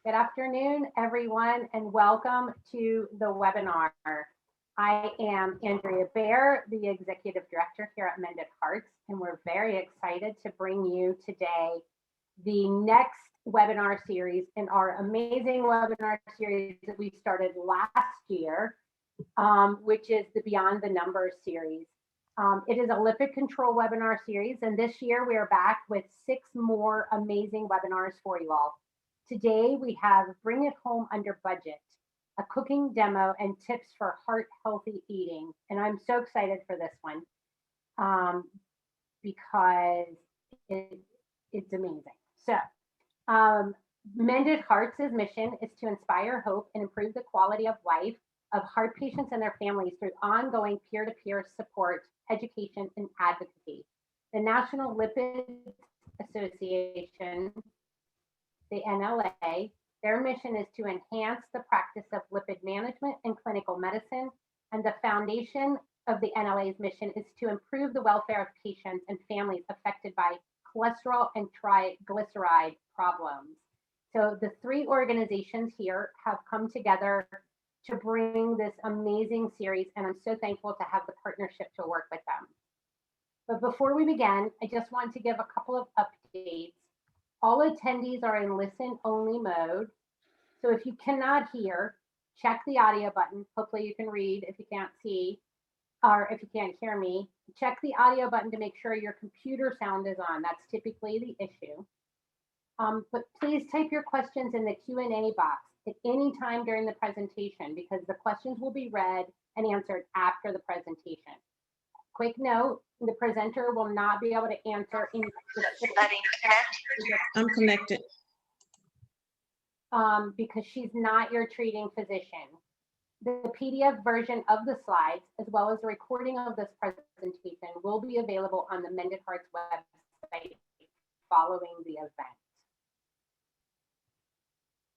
Good afternoon, everyone, and welcome to the webinar. I am Andrea Baer, the Executive Director here at Mended Hearts, and we're very excited to bring you today the next webinar series in our amazing webinar series that we started last year, which is the Beyond the Numbers series. It is a lipid control webinar series, and this year we are back with 6 more amazing webinars for you all. Today we have Bring It Home Under Budget, a cooking demo and tips for heart healthy eating. And I'm so excited for this one because it's amazing. So Mended Hearts' mission is to inspire hope and improve the quality of life of heart patients and their families through ongoing peer-to-peer support, education, and advocacy. The National Lipid Association, the FNLA, their mission is to enhance the practice of lipid management in clinical medicine, and the foundation of the FNLA's mission is to improve the welfare of patients and families affected by cholesterol and triglyceride problems. So the 3 organizations here have come together to bring this amazing series, and I'm so thankful to have the partnership to work with them. But before we begin, I just want to give a couple of updates. All attendees are in listen-only mode. So if you cannot hear, check the audio button. Hopefully you can read if you can't see, or if you can't hear me. Check the audio button to make sure your computer sound is on. That's typically the issue. But please type your questions in the Q&A box at any time during the presentation, because the questions will be read and answered after the presentation. Quick note, the presenter will not be able to answer any I'm connected. Because she's not your treating physician. The PDF version of the slides, as well as the recording of this presentation, will be available on the Mended Hearts website following the event.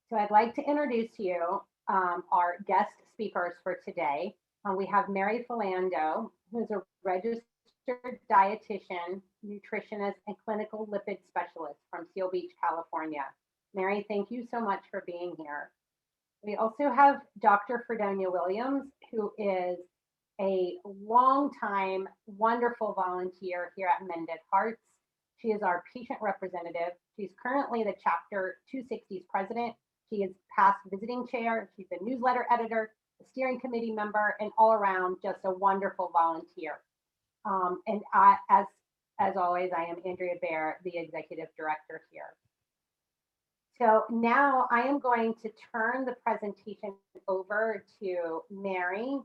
So I'd like to introduce to you our guest speakers for today. We have Mary Felando, who's a registered dietitian, nutritionist, and clinical lipid specialist from Seal Beach, California. Mary, thank you so much for being here. We also have Dr. Fredonia Williams, who is a longtime wonderful volunteer here at Mended Hearts. She is our patient representative. She's currently the Chapter 260's president. She is past visiting chair. She's a newsletter editor, a steering committee member, and all around just a wonderful volunteer. And as always, I am Andrea Baer, the executive director here. So now I am going to turn the presentation over to Mary,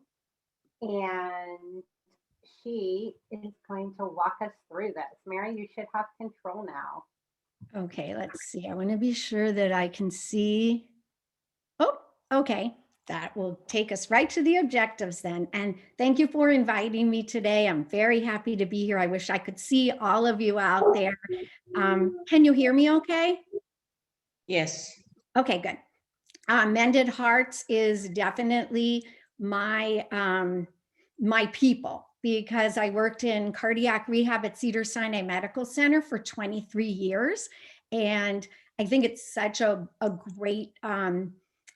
and she is going to walk us through this. Mary, you should have control now. Okay, let's see. I want to be sure that I can see. Oh, okay. That will take us right to the objectives then. And thank you for inviting me today. I'm very happy to be here. I wish I could see all of you out there. Can you hear me okay? Yes. Okay, good. Mended Hearts is definitely my my people, because I worked in cardiac rehab at Cedars-Sinai Medical Center for 23 years. And I think it's such a great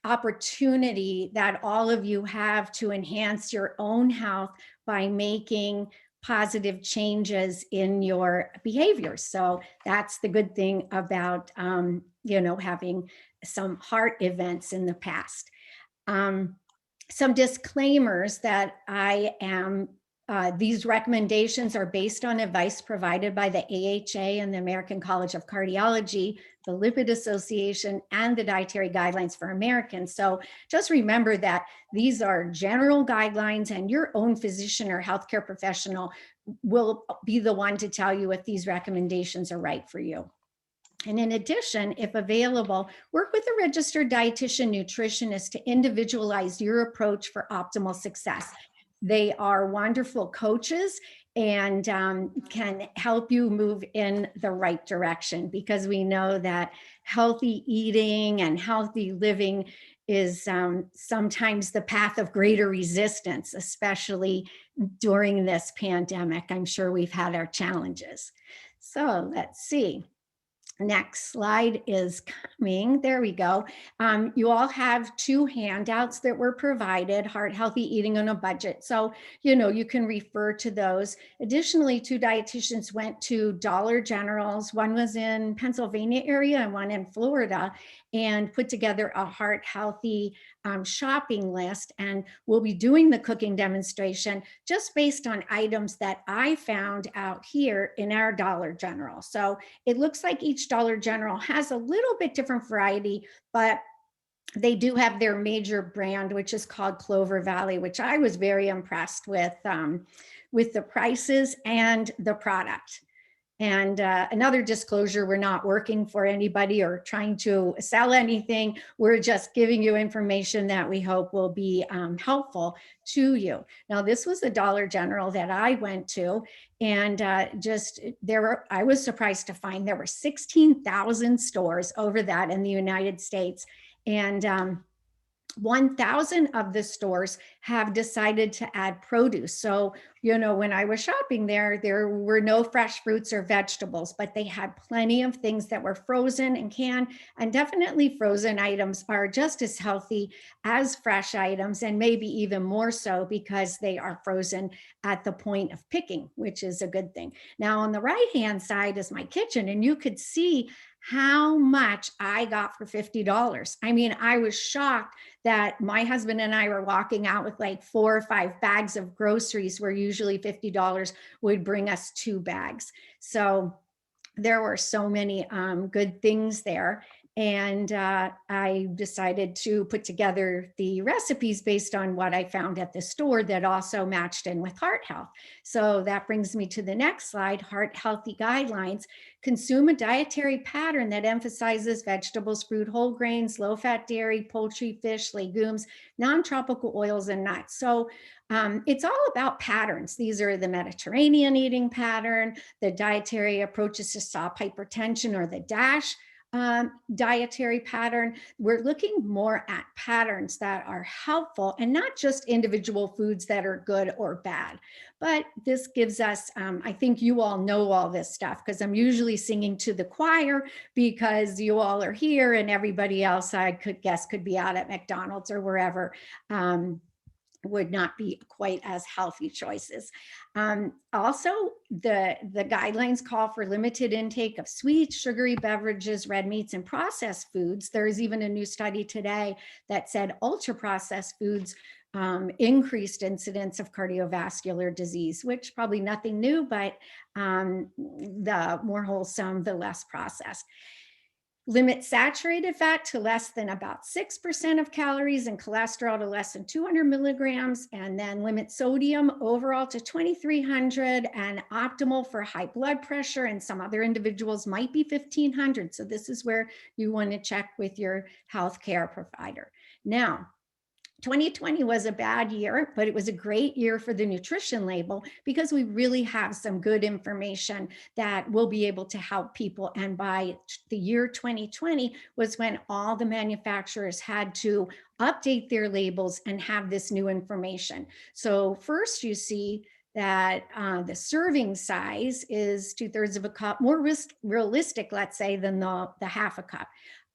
opportunity that all of you have to enhance your own health by making positive changes in your behaviors. So that's the good thing about, you know, having some heart events in the past. Some disclaimers that I am, these recommendations are based on advice provided by the AHA and the American College of Cardiology, the Lipid Association, and the Dietary Guidelines for Americans. So just remember that these are general guidelines, and your own physician or healthcare professional will be the one to tell you if these recommendations are right for you. And in addition, if available, work with a registered dietitian nutritionist to individualize your approach for optimal success. They are wonderful coaches and can help you move in the right direction, because we know that healthy eating and healthy living is sometimes the path of greater resistance, especially during this pandemic. I'm sure we've had our challenges. So let's see. Next slide is coming. There we go. You all have 2 handouts that were provided, Heart Healthy Eating on a Budget. So, you can refer to those. Additionally, 2 dietitians went to Dollar Generals. One was in Pennsylvania area and one in Florida, and put together a heart healthy shopping list. And we'll be doing the cooking demonstration just based on items that I found out here in our Dollar General. So it looks like each Dollar General has a little bit different variety, but they do have their major brand, which is called Clover Valley, which I was very impressed with the prices and the product. And another disclosure, we're not working for anybody or trying to sell anything. We're just giving you information that we hope will be helpful to you. Now, this was a Dollar General that I went to, and I was surprised to find there were 16,000 stores over that in the United States. And 1,000 of the stores have decided to add produce. So, when I was shopping there were no fresh fruits or vegetables, but they had plenty of things that were frozen and canned. And definitely frozen items are just as healthy as fresh items, and maybe even more so because they are frozen at the point of picking, which is a good thing. Now, on the right-hand side is my kitchen, and you could see how much I got for $50. I mean, I was shocked that my husband and I were walking out with like 4 or 5 bags of groceries, where usually $50 would bring us 2 bags. So there were so many good things there. And I decided to put together the recipes based on what I found at the store that also matched in with heart health. So that brings me to the next slide, Heart Healthy Guidelines. Consume a dietary pattern that emphasizes vegetables, fruit, whole grains, low-fat dairy, poultry, fish, legumes, non-tropical oils, and nuts. So it's all about patterns. These are the Mediterranean eating pattern, the dietary approaches to stop hypertension, or the DASH dietary pattern. We're looking more at patterns that are helpful, and not just individual foods that are good or bad. But this gives us, I think you all know all this stuff, because I'm usually singing to the choir, because you all are here and everybody else I could guess could be out at McDonald's or wherever. Would not be quite as healthy choices. Also, the guidelines call for limited intake of sweet, sugary beverages, red meats, and processed foods. There's even a new study today that said ultra-processed foods increased incidence of cardiovascular disease, which probably nothing new, but the more wholesome, the less processed. Limit saturated fat to less than about 6% of calories, and cholesterol to less than 200 milligrams, and then limit sodium overall to 2,300, and optimal for high blood pressure, and some other individuals might be 1,500. So this is where you want to check with your healthcare provider. Now, 2020 was a bad year, but it was a great year for the nutrition label, because we really have some good information that will be able to help people. And by the year 2020 was when all the manufacturers had to update their labels and have this new information. So first you see that the serving size is 2/3 of a cup, more realistic, let's say, than the half a cup.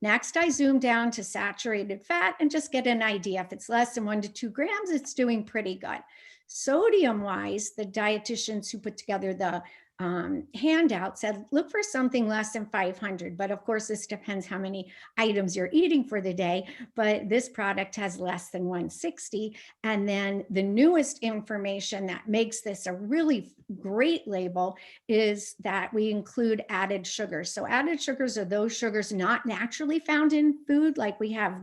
Next, I zoom down to saturated fat and just get an idea. If it's less than 1 to 2 grams, it's doing pretty good. Sodium-wise, the dietitians who put together the handout said, look for something less than 500. But of course, this depends how many items you're eating for the day. But this product has less than 160. And then the newest information that makes this a really great label is that we include added sugars. So added sugars are those sugars not naturally found in food, like we have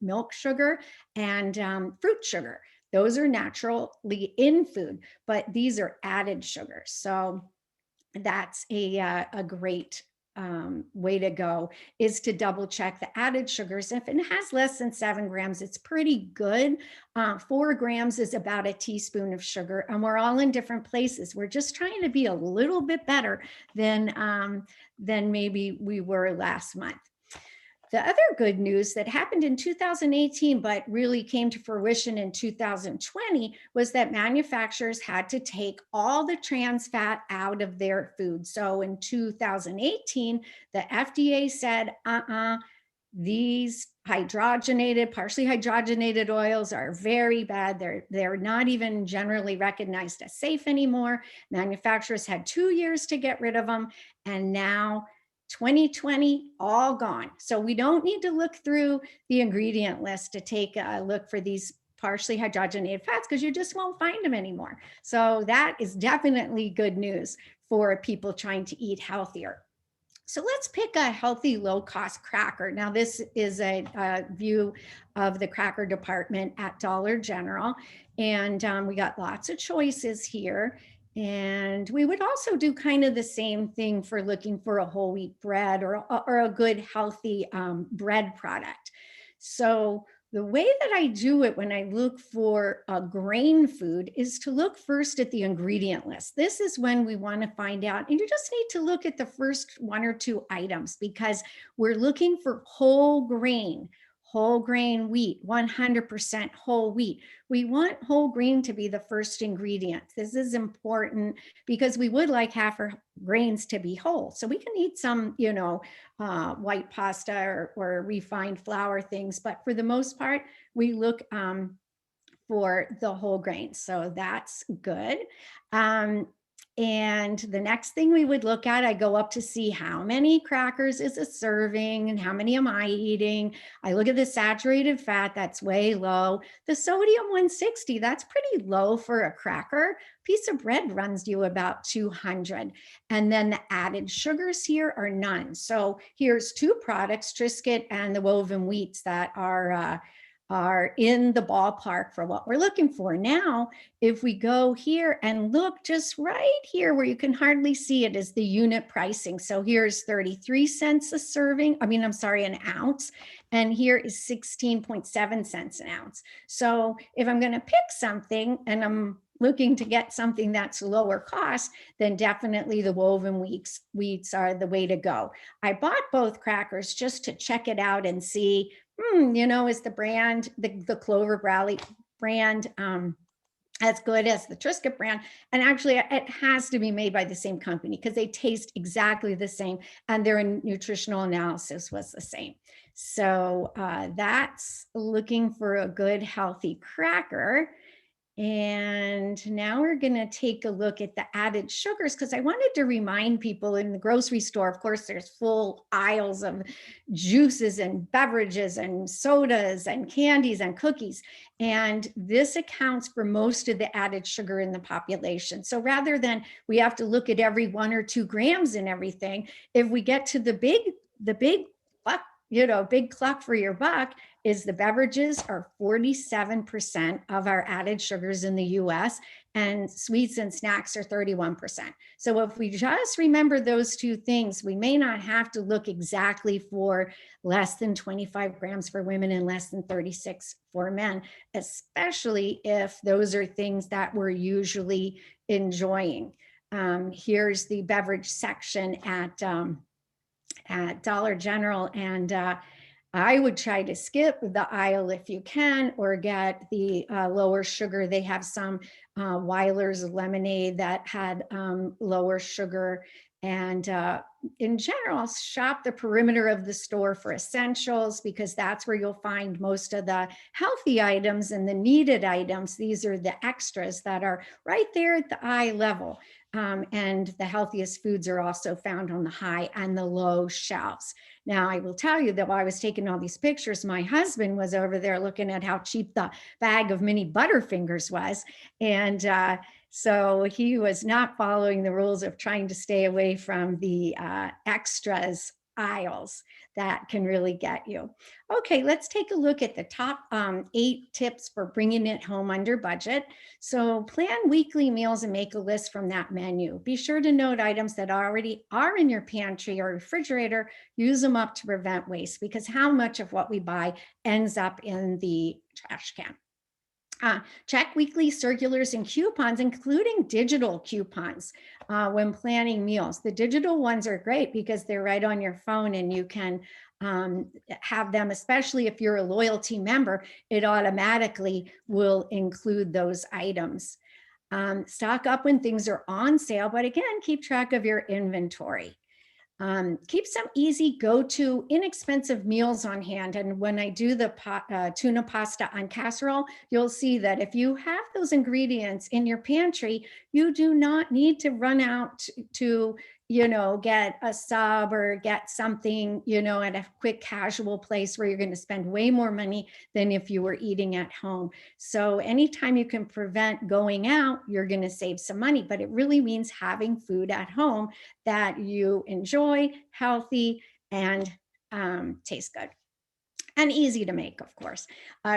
milk sugar and fruit sugar. Those are naturally in food, but these are added sugars. So that's a great way to go, is to double check the added sugars. If it has less than 7 grams, it's pretty good. 4 grams is about a teaspoon of sugar, and we're all in different places. We're just trying to be a little bit better than maybe we were last month. the other good news that happened in 2018, but really came to fruition in 2020, was that manufacturers had to take all the trans fat out of their food. So in 2018, the FDA said, these hydrogenated, partially hydrogenated oils are very bad. They're not even generally recognized as safe anymore. Manufacturers had 2 years to get rid of them, and now 2020, all gone. So we don't need to look through the ingredient list to take a look for these partially hydrogenated fats, because you just won't find them anymore. So that is definitely good news for people trying to eat healthier. So let's pick a healthy, low-cost cracker. Now, this is a view of the cracker department at Dollar General, and we got lots of choices here. And we would also do kind of the same thing for looking for a whole wheat bread or a good, healthy bread product. So the way that I do it when I look for a grain food is to look first at the ingredient list. This is when we want to find out, and you just need to look at the first 1 or 2 items, because we're looking for whole grain wheat, 100% whole wheat. We want whole grain to be the first ingredient. This is important because we would like half our grains to be whole. So we can eat some, white pasta or refined flour things, but for the most part, we look for the whole grains. So that's good. And the next thing we would look at, I go up to see how many crackers is a serving and how many am I eating. I look at the saturated fat, that's way low. The sodium 160, that's pretty low for a cracker. Piece of bread runs you about 200. And then the added sugars here are none. So here's 2 products, Triscuit and the woven wheats, that are in the ballpark for what we're looking for. Now, if we go here and look just right here where you can hardly see it, is the unit pricing. So here's 33 cents a serving. An ounce. And here is 16.7 cents an ounce. So if I'm going to pick something and I'm looking to get something that's lower cost, then definitely the woven wheats are the way to go. I bought both crackers just to check it out and see, is the brand, the Clover brand, as good as the Triscuit brand? And actually, it has to be made by the same company because they taste exactly the same, and their nutritional analysis was the same. So that's looking for a good, healthy cracker. And now we're going to take a look at the added sugars, because I wanted to remind people, in the grocery store, of course, there's full aisles of juices and beverages and sodas and candies and cookies. And this accounts for most of the added sugar in the population. So rather than we have to look at every 1 or 2 grams in everything, if we get to the big buck, big cluck for your buck, is the beverages are 47% of our added sugars in the US, and sweets and snacks are 31%. So if we just remember those 2 things, we may not have to look exactly for less than 25 grams for women and less than 36 for men, especially if those are things that we're usually enjoying. Here's the beverage section at Dollar General, and I would try to skip the aisle if you can, or get the lower sugar. They have some Weiler's lemonade that had lower sugar. And in general, shop the perimeter of the store for essentials, because that's where you'll find most of the healthy items and the needed items. These are the extras that are right there at the eye level. And the healthiest foods are also found on the high and the low shelves. Now, I will tell you that while I was taking all these pictures, my husband was over there looking at how cheap the bag of mini Butterfingers was. And so he was not following the rules of trying to stay away from the extras aisles that can really get you. Okay, let's take a look at the top 8 tips for bringing it home under budget. So plan weekly meals and make a list from that menu. Be sure to note items that already are in your pantry or refrigerator. Use them up to prevent waste, because how much of what we buy ends up in the trash can. Check weekly circulars and coupons, including digital coupons, when planning meals. The digital ones are great because they're right on your phone and you can have them, especially if you're a loyalty member, it automatically will include those items. Stock up when things are on sale, but again, keep track of your inventory. Keep some easy go-to inexpensive meals on hand. And when I do the tuna pasta on casserole, you'll see that if you have those ingredients in your pantry, you do not need to run out to, get a sub or get something, at a quick casual place where you're going to spend way more money than if you were eating at home. So anytime you can prevent going out, you're going to save some money, but it really means having food at home that you enjoy, healthy, and taste good. And easy to make, of course.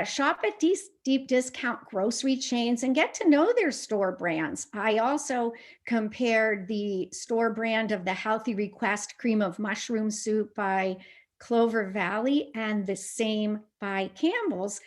Shop at deep discount grocery chains and get to know their store brands. I also compared the store brand of the Healthy Request cream of mushroom soup by Clover Valley and the same by Campbell's.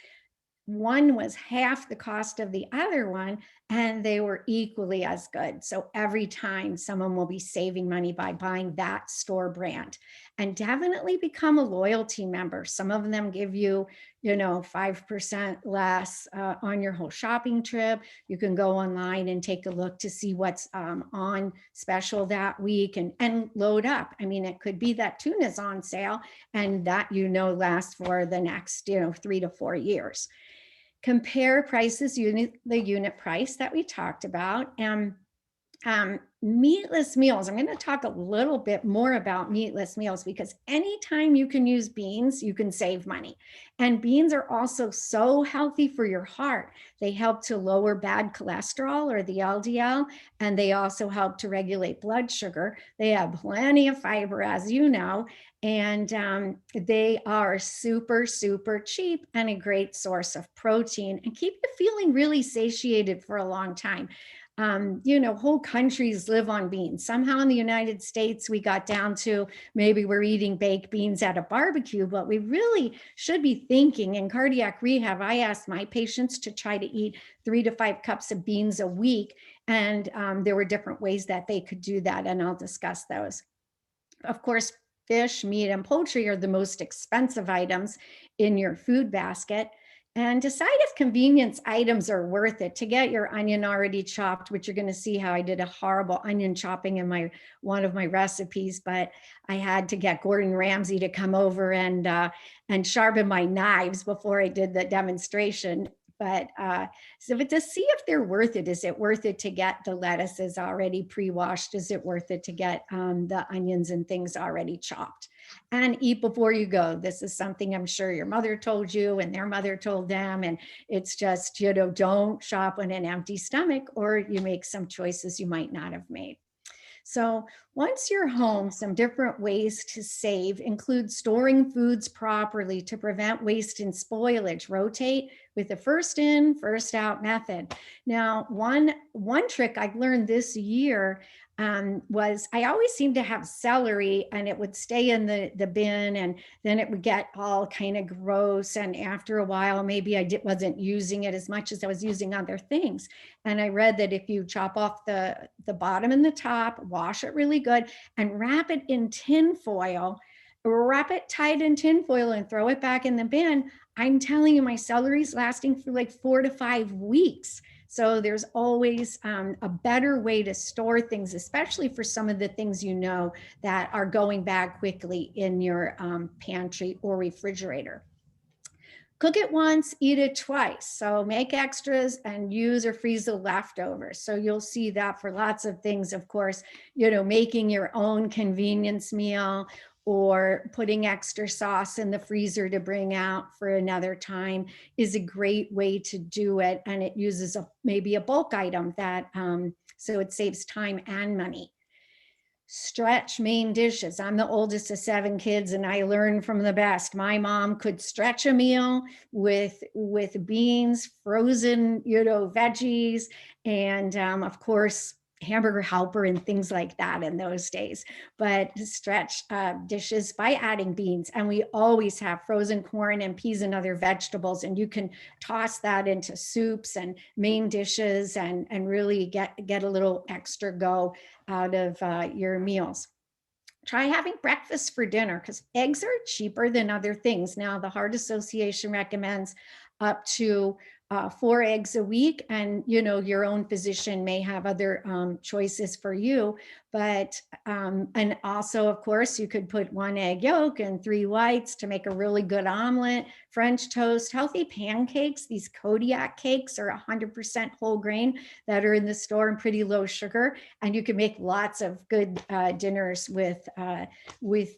One was half the cost of the other one, and they were equally as good. So every time someone will be saving money by buying that store brand, and definitely become a loyalty member. Some of them give you, 5% less on your whole shopping trip. You can go online and take a look to see what's on special that week and load up. I mean, it could be that tuna's on sale and that, lasts for the next, 3 to 4 years. Compare prices, the unit price that we talked about. And meatless meals, I'm going to talk a little bit more about meatless meals because anytime you can use beans, you can save money. And beans are also so healthy for your heart. They help to lower bad cholesterol or the LDL, and they also help to regulate blood sugar. They have plenty of fiber, as you know, and they are super, super cheap and a great source of protein and keep you feeling really satiated for a long time. Whole countries live on beans. Somehow in the United States, we got down to maybe we're eating baked beans at a barbecue, but we really should be thinking. In cardiac rehab, I asked my patients to try to eat 3 to 5 cups of beans a week. And there were different ways that they could do that. And I'll discuss those. Of course, fish, meat, and poultry are the most expensive items in your food basket. And decide if convenience items are worth it. To get your onion already chopped, which you're going to see how I did a horrible onion chopping in one of my recipes, but I had to get Gordon Ramsay to come over and sharpen my knives before I did the demonstration. But to see if they're worth it, is it worth it to get the lettuces already pre-washed? Is it worth it to get the onions and things already chopped? And eat before you go. This is something I'm sure your mother told you and their mother told them. And it's just, don't shop on an empty stomach or you make some choices you might not have made. So once you're home, some different ways to save include storing foods properly to prevent waste and spoilage. Rotate with the first in, first out method. Now, one trick I've learned this year was I always seemed to have celery and it would stay in the bin and then it would get all kind of gross. And after a while, maybe I wasn't using it as much as I was using other things. And I read that if you chop off the bottom and the top, wash it really good and wrap it in tin foil, wrap it tight in tin foil and throw it back in the bin. I'm telling you, my celery's lasting for like 4 to 5 weeks. So there's always a better way to store things, especially for some of the things that are going bad quickly in your pantry or refrigerator. Cook it once, eat it twice. So make extras and use or freeze the leftovers. So you'll see that for lots of things, of course, making your own convenience meal or putting extra sauce in the freezer to bring out for another time is a great way to do it. And it uses maybe a bulk item that, so it saves time and money. Stretch main dishes. I'm the oldest of 7 kids and I learned from the best. My mom could stretch a meal with beans, frozen, veggies, and of course, hamburger helper and things like that in those days, but stretch dishes by adding beans. And we always have frozen corn and peas and other vegetables, and you can toss that into soups and main dishes and really get a little extra go out of your meals. Try having breakfast for dinner, because eggs are cheaper than other things. Now, the Heart Association recommends up to 4 eggs a week, and your own physician may have other choices for you. But and also, of course, you could put 1 egg yolk and 3 whites to make a really good omelet. French toast, healthy pancakes. These Kodiak cakes are 100% whole grain that are in the store and pretty low sugar, and you can make lots of good dinners with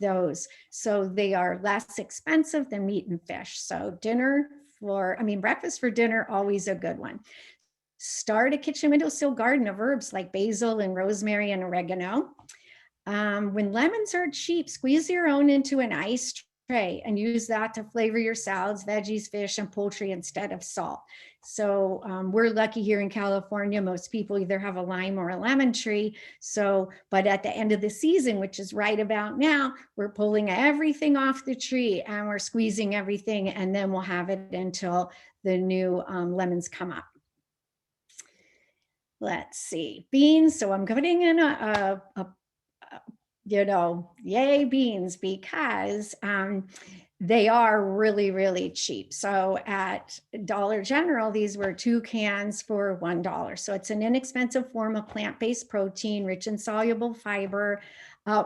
those. So they are less expensive than meat and fish. So breakfast for dinner, always a good one. Start a kitchen windowsill garden of herbs like basil and rosemary and oregano. When lemons are cheap, squeeze your own into an ice tray and use that to flavor your salads, veggies, fish, and poultry instead of salt. So we're lucky here in California. Most people either have a lime or a lemon tree. So, but at the end of the season, which is right about now, we're pulling everything off the tree and we're squeezing everything, and then we'll have it until the new lemons come up. Let's see, beans. So I'm putting in yay beans, because they are really, really cheap. So at Dollar General, these were 2 cans for $1. So it's an inexpensive form of plant-based protein, rich in soluble fiber.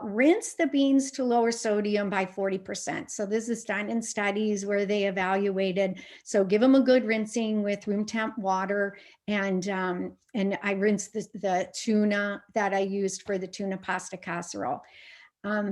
Rinse the beans to lower sodium by 40%. So this is done in studies where they evaluated. So give them a good rinsing with room temp water. And I rinsed the tuna that I used for the tuna pasta casserole.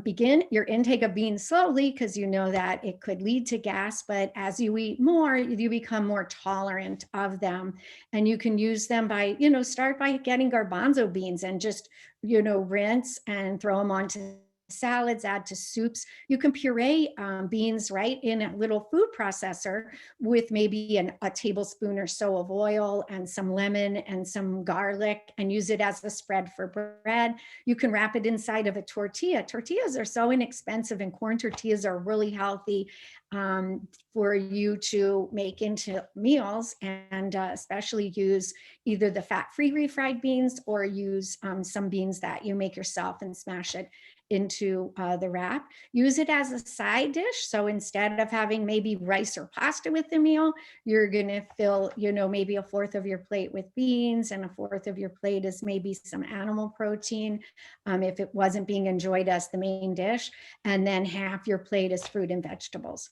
Begin your intake of beans slowly, because you know that it could lead to gas, but as you eat more, you become more tolerant of them. And you can use them by, start by getting garbanzo beans and just, rinse and throw them onto salads, add to soups. You can puree beans right in a little food processor with maybe a tablespoon or so of oil and some lemon and some garlic, and use it as a spread for bread. You can wrap it inside of a tortilla. Tortillas are so inexpensive, and corn tortillas are really healthy for you to make into meals, and especially use either the fat-free refried beans or use some beans that you make yourself and smash it into the wrap. Use it as a side dish. So instead of having maybe rice or pasta with the meal, you're going to fill, maybe 1/4 of your plate with beans, and 1/4 of your plate is maybe some animal protein, if it wasn't being enjoyed as the main dish, and then half your plate is fruit and vegetables.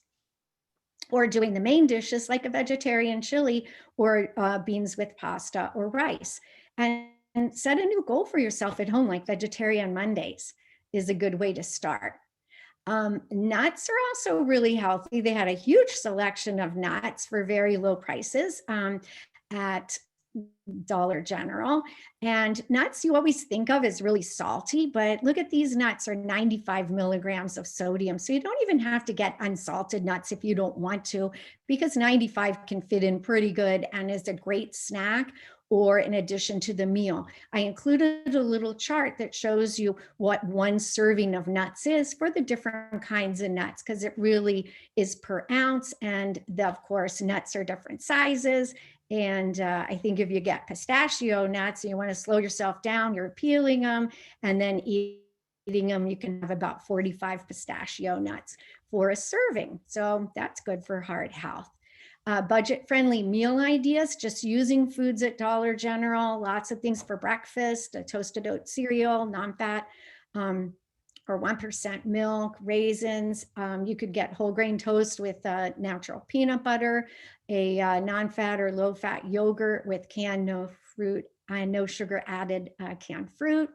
Or doing the main dishes like a vegetarian chili, or beans with pasta or rice. And set a new goal for yourself at home, like Vegetarian Mondays is a good way to start. Nuts are also really healthy. They had a huge selection of nuts for very low prices at Dollar General. And nuts you always think of as really salty, but look at these nuts, are 95 milligrams of sodium. So you don't even have to get unsalted nuts if you don't want to, because 95 can fit in pretty good and is a great snack or in addition to the meal. I included a little chart that shows you what 1 serving of nuts is for the different kinds of nuts, because it really is per ounce. And of course, nuts are different sizes. And I think if you get pistachio nuts and you want to slow yourself down, you're peeling them and then eating them, you can have about 45 pistachio nuts for a serving. So that's good for heart health. Budget-friendly meal ideas, just using foods at Dollar General, lots of things for breakfast, a toasted oat cereal, non-fat, or 1% milk, raisins. You could get whole grain toast with natural peanut butter, a non-fat or low-fat yogurt with canned no fruit and no sugar added canned fruit.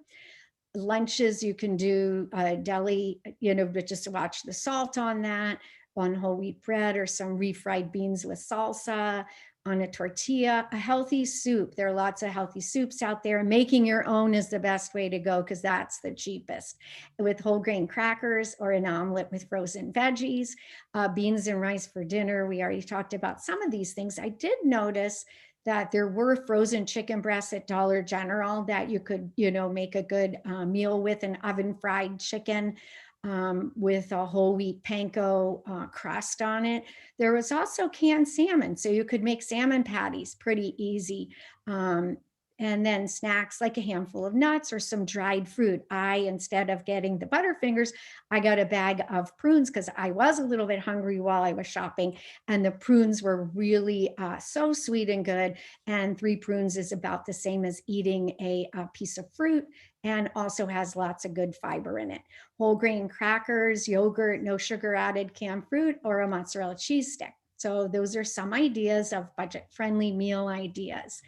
Lunches, you can do deli, but just watch the salt on that, on whole wheat bread or some refried beans with salsa, on a tortilla, a healthy soup. There are lots of healthy soups out there. Making your own is the best way to go, because that's the cheapest. With whole grain crackers or an omelet with frozen veggies, beans and rice for dinner. We already talked about some of these things. I did notice that there were frozen chicken breasts at Dollar General that you could, make a good meal with, an oven fried chicken with a whole wheat panko crust on it. There was also canned salmon, so you could make salmon patties pretty easy. And then snacks like a handful of nuts or some dried fruit. Instead of getting the Butterfingers, I got a bag of prunes because I was a little bit hungry while I was shopping, and the prunes were really so sweet and good. And 3 prunes is about the same as eating a piece of fruit, and also has lots of good fiber in it. Whole grain crackers, yogurt, no sugar added canned fruit, or a mozzarella cheese stick. So those are some ideas of budget-friendly meal ideas.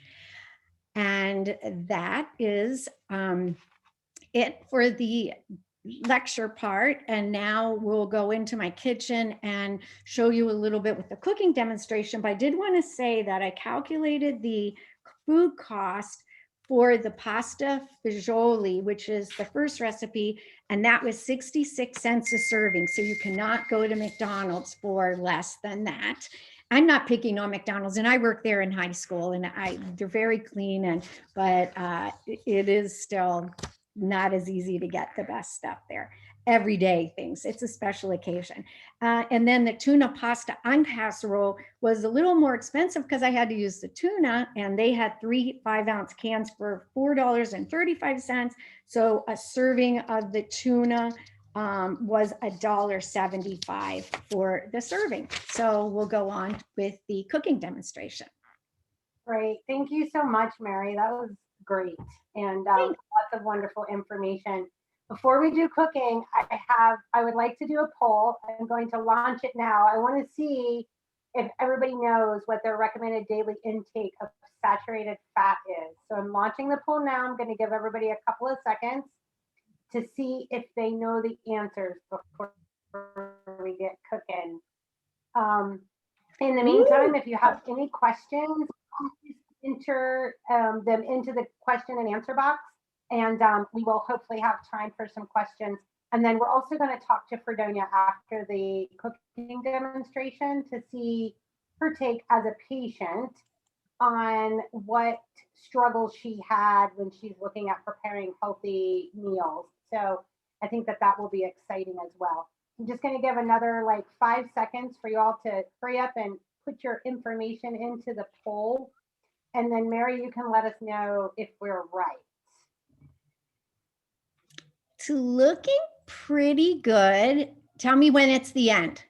And that is it for the lecture part. And now we'll go into my kitchen and show you a little bit with the cooking demonstration. But I did want to say that I calculated the food cost for the pasta fagioli, which is the first recipe, and that was 66 cents a serving. So you cannot go to McDonald's for less than that. I'm not picking on McDonald's, and I worked there in high school, and they're very clean, but it is still not as easy to get the best stuff there. Everyday things. It's a special occasion. And then the tuna pasta on casserole was a little more expensive because I had to use the tuna, and they had 3 5-ounce cans for $4.35. So a serving of the tuna was $1.75 for the serving. So we'll go on with the cooking demonstration. Great. Thank you so much, Mary. That was great. And lots of wonderful information. Before we do cooking, I would like to do a poll. I'm going to launch it now. I want to see if everybody knows what their recommended daily intake of saturated fat is. So I'm launching the poll now. I'm going to give everybody a couple of seconds to see if they know the answers before we get cooking. In the meantime, if you have any questions, please enter them into the question and answer box, and we will hopefully have time for some questions. And then we're also going to talk to Fredonia after the cooking demonstration to see her take as a patient on what struggles she had when she's looking at preparing healthy meals. So I think that will be exciting as well. I'm just going to give another 5 seconds for you all to hurry up and put your information into the poll. And then Mary, you can let us know if we're right. It's looking pretty good. Tell me when it's the end.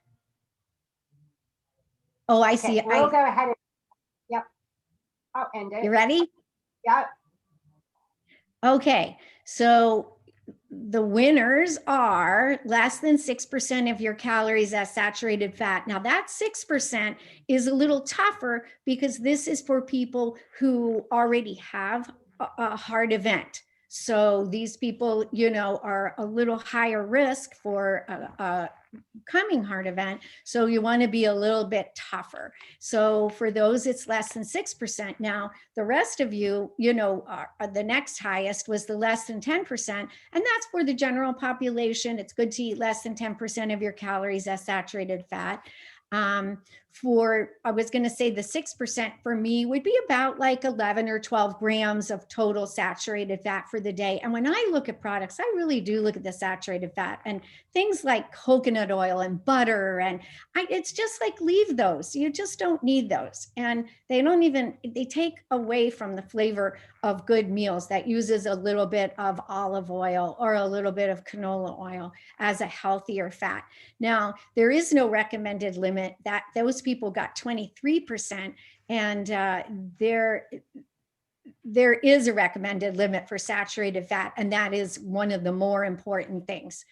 Oh, I see. We'll go ahead and, yep. I'll end it. You ready? Yep. Okay, so the winners are less than 6% of your calories as saturated fat. Now that 6% is a little tougher because this is for people who already have a heart event. So these people, are a little higher risk for a coming heart event. So you want to be a little bit tougher. So for those, it's less than 6%. Now, the rest of you, the next highest was the less than 10%. And that's for the general population. It's good to eat less than 10% of your calories as saturated fat. I was going to say the 6% for me would be about 11 or 12 grams of total saturated fat for the day. And when I look at products, I really do look at the saturated fat, and things like coconut oil and butter. And it's just leave those. You just don't need those. And they take away from the flavor of good meals that uses a little bit of olive oil or a little bit of canola oil as a healthier fat. Now, there is no recommended limit. That those people got 23%, and there is a recommended limit for saturated fat, and that is one of the more important things,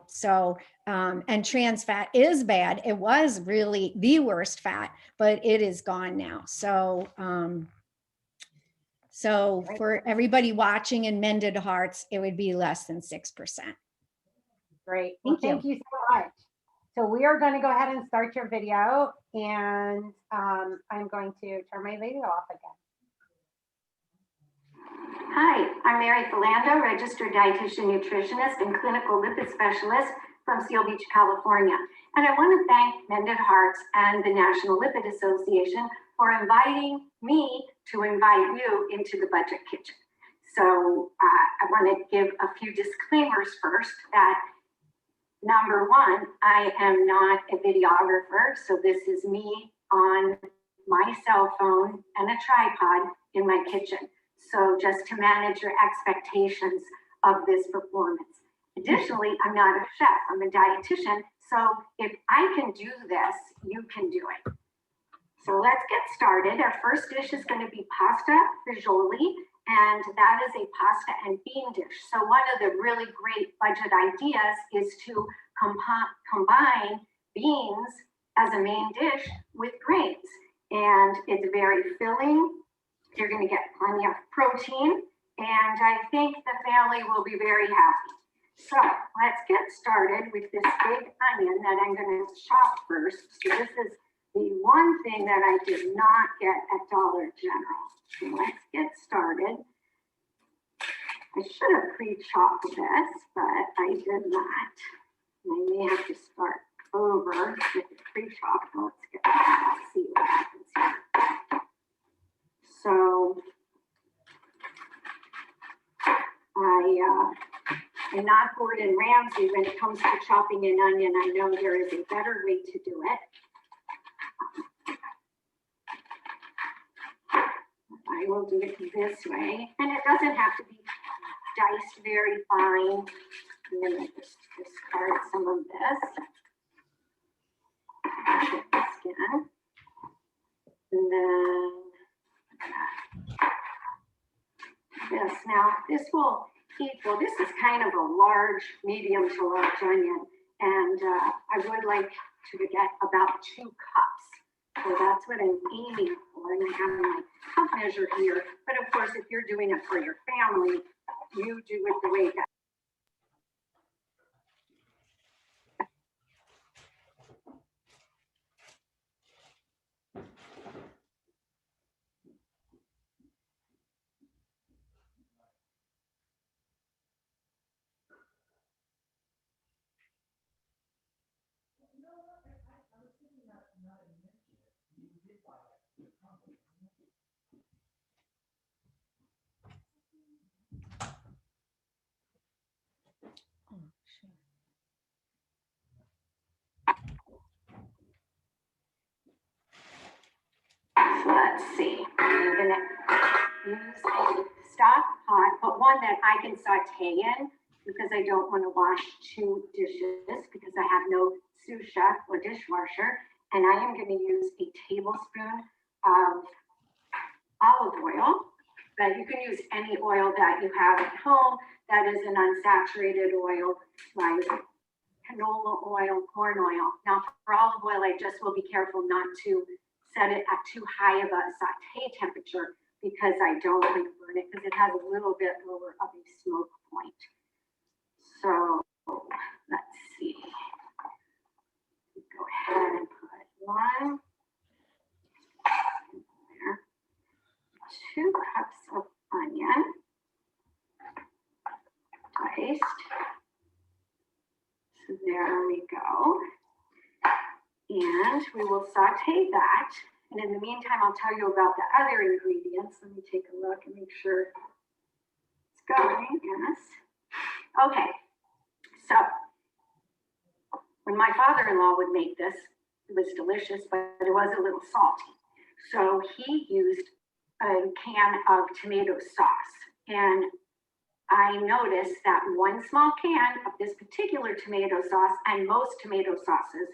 so and trans fat is bad. It was really the worst fat, but it is gone now. So for everybody watching in Mended Hearts, it would be less than 6%. Great. Thank you so much. So we are going to go ahead and start your video, and I'm going to turn my video off again. Hi, I'm Mary Felando, Registered Dietitian Nutritionist and Clinical Lipid Specialist from Seal Beach, California. And I want to thank Mended Hearts and the National Lipid Association for inviting me to invite you into the budget kitchen. So I want to give a few disclaimers first that number one, I am not a videographer. So this is me on my cell phone and a tripod in my kitchen. So just to manage your expectations of this performance. Additionally, I'm not a chef, I'm a dietitian. So if I can do this, you can do it. So let's get started. Our first dish is going to be pasta fagioli, and that is a pasta and bean dish. So one of the really great budget ideas is to combine beans as a main dish with grains. And it's very filling. You're going to get plenty of protein, and I think the family will be very happy. So let's get started with this big onion that I'm going to chop first. So this is the one thing that I did not get at Dollar General. So let's get started. I should have pre-chopped this, but I did not. I may have to start over with the pre-chop. Let's see what happens here. So I'm not Gordon Ramsay when it comes to chopping an onion. I know there is a better way to do it. I will do it this way, and it doesn't have to be diced very fine. I'm going to just discard some of this. Get the skin. And then this. Now, this will equal, this is kind of a large, medium to large onion, and I would like to get about 2 cups. So that's what I'm aiming for, and I have my cup measure here. But of course, if you're doing it for your family, you do it the way that. So let's see, I'm gonna use a stock pot, but one that I can saute in because I don't want to wash 2 dishes because I have no sous chef or dishwasher. And I am going to use a tablespoon of olive oil, but you can use any oil that you have at home that is an unsaturated oil, like canola oil, corn oil. Now for olive oil, I just will be careful not to set it at too high of a saute temperature because I don't want to burn it because it has a little bit lower of a smoke point. So let's see. Go ahead and put 1 there. 2 cups of onion diced. So there we go. And we will saute that. And in the meantime, I'll tell you about the other ingredients. Let me take a look and make sure it's going. Yes. Okay. So when my father-in-law would make this, it was delicious, but it was a little salty. So he used a can of tomato sauce. And I noticed that 1 small can of this particular tomato sauce, and most tomato sauces,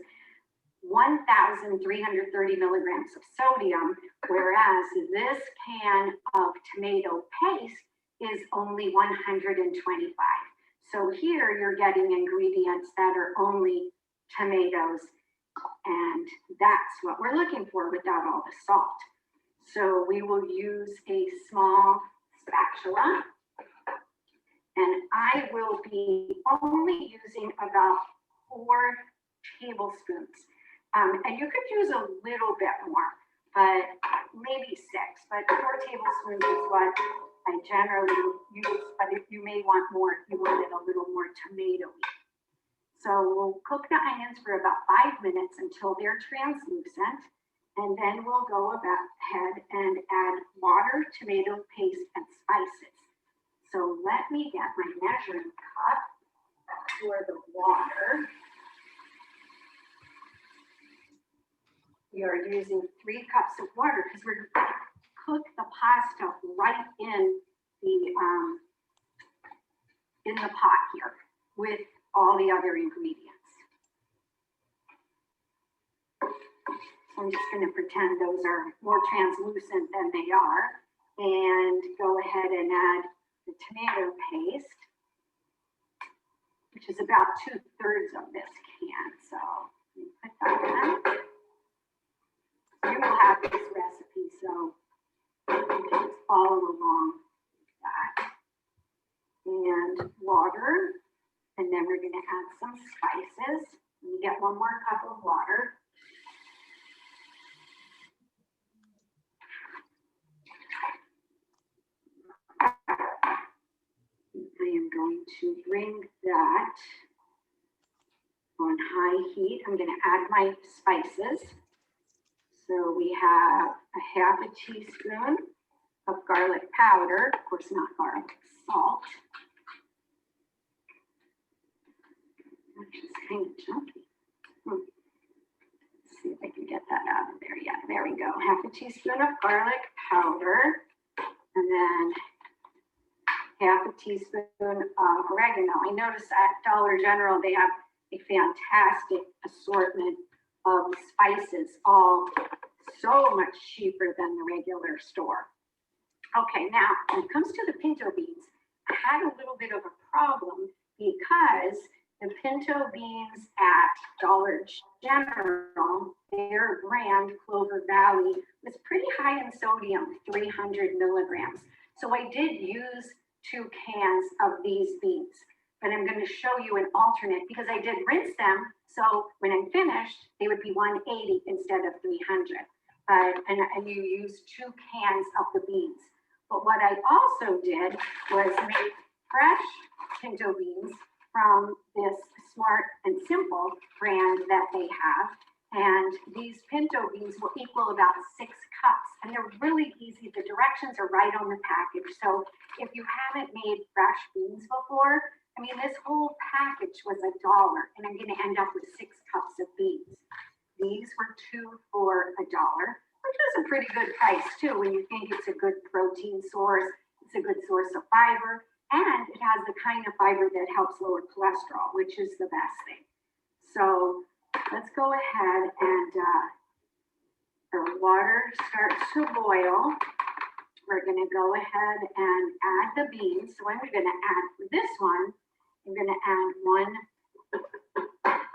1,330 milligrams of sodium, whereas this can of tomato paste is only 125. So here you're getting ingredients that are only tomatoes, and that's what we're looking for without all the salt. So we will use a small spatula, and I will be only using about 4 tablespoons. And you could use a little bit more, but maybe 6, but 4 tablespoons is what I generally use. But if you may want more, if you want it a little more tomatoey. So we'll cook the onions for about 5 minutes until they're translucent. And then we'll go ahead and add water, tomato paste, and spices. So let me get my measuring cup for the water. We are using 3 cups of water because we're going to cook the pasta right in the pot here with all the other ingredients. So I'm just going to pretend those are more translucent than they are, and go ahead and add the tomato paste, which is about 2/3 of this can. So let me put that in. You will have this recipe, so you can just follow along with that. And water, and then we're going to add some spices. You get 1 more cup of water. I am going to bring that on high heat. I'm going to add my spices. So we have a 1/2 teaspoon of garlic powder, of course not garlic, salt. Which is kind of chunky. Let's see if I can get that out of there. Yeah, there we go. 1/2 teaspoon of garlic powder, and then 1/2 teaspoon of oregano. I noticed at Dollar General they have a fantastic assortment of spices, all so much cheaper than the regular store. Okay, now when it comes to the pinto beans, I had a little bit of a problem because the pinto beans at Dollar General, their brand, Clover Valley, was pretty high in sodium, 300 milligrams. So I did use 2 cans of these beans, but I'm going to show you an alternate because I did rinse them. So when I'm finished, they would be 180 instead of 300. And you use 2 cans of the beans. But what I also did was make fresh pinto beans from this Smart and Simple brand that they have. And these pinto beans will equal about 6 cups. And they're really easy. The directions are right on the package. So if you haven't made fresh beans before, I mean, this whole package was $1, and I'm going to end up with 6 cups of beans. These were 2 for $1, which is a pretty good price too when you think it's a good protein source. It's a good source of fiber, and it has the kind of fiber that helps lower cholesterol, which is the best thing. So let's go ahead and our water starts to boil. We're going to go ahead and add the beans. So I'm going to add for this one, I'm going to add 1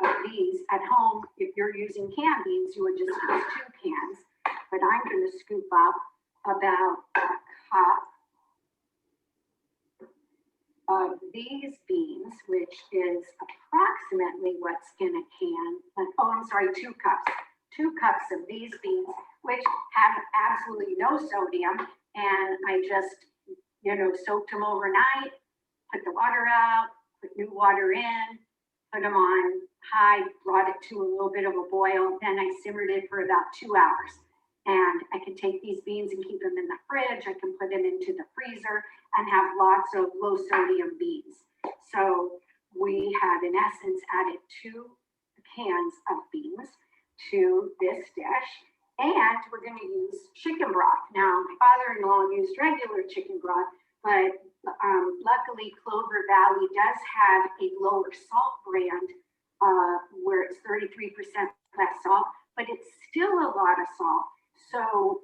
of these. At home, if you're using canned beans, you would just use 2 cans. But I'm going to scoop up about a cup of these beans, which is approximately what's in a can. Oh, I'm sorry, 2 cups. 2 cups of these beans, which have absolutely no sodium. And I just, soaked them overnight, put the water out, put new water in, put them on high, brought it to a little bit of a boil. Then I simmered it for about 2 hours. And I can take these beans and keep them in the fridge. I can put them into the freezer and have lots of low sodium beans. So we have, in essence, added 2 cans of beans to this dish. And we're going to use chicken broth. Now, my father-in-law used regular chicken broth, but luckily Clover Valley does have a lower salt brand where it's 33% less salt, but it's still a lot of salt. So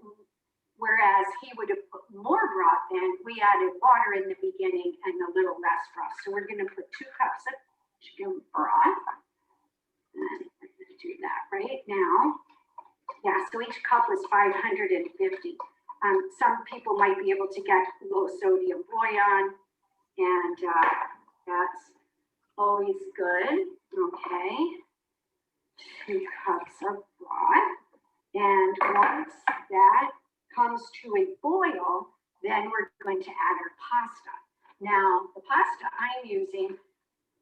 whereas he would have put more broth in, we added water in the beginning and a little less broth. So we're going to put 2 cups of chicken broth. And we're going to do that right now. Yeah, so each cup was 550. Some people might be able to get low sodium bouillon, and that's always good. Okay, 2 cups of broth. And once that comes to a boil, then we're going to add our pasta. Now, the pasta I'm using,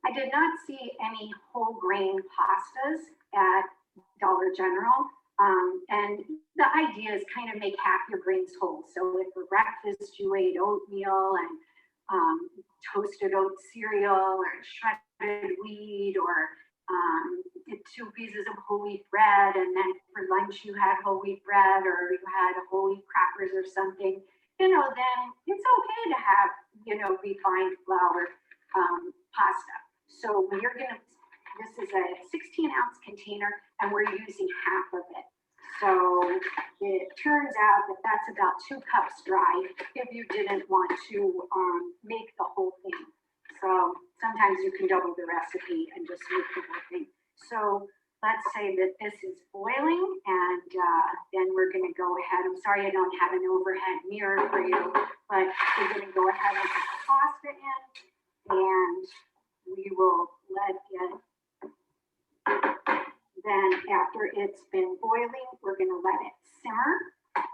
I did not see any whole grain pastas at Dollar General. And the idea is kind of make half your grains whole. So if for breakfast you ate oatmeal and toasted oat cereal or shredded wheat or 2 pieces of whole wheat bread, and then for lunch you had whole wheat bread or you had whole wheat crackers or something, then it's okay to have, refined flour pasta. So this is a 16-ounce container and we're using half of it. So it turns out that that's about 2 cups dry if you didn't want to make the whole thing. So sometimes you can double the recipe and just make the whole thing. So let's say that this is boiling, and then we're going to go ahead. I'm sorry I don't have an overhead mirror for you, but we're going to go ahead and put the pasta in, and we will let it. Then after it's been boiling, we're going to let it simmer.